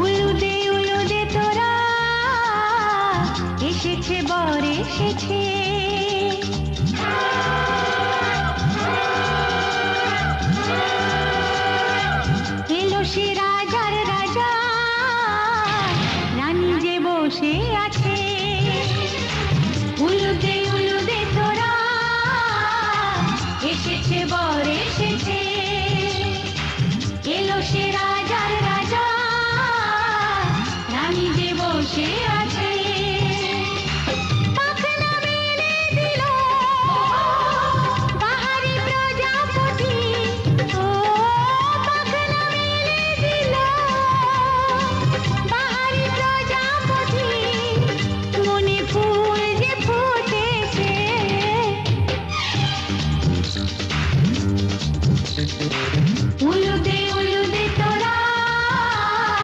উলুদে তোরা, এসেছে বর এসেছে। এলো সে রাজার রাজা, রানী যে বসে আছে।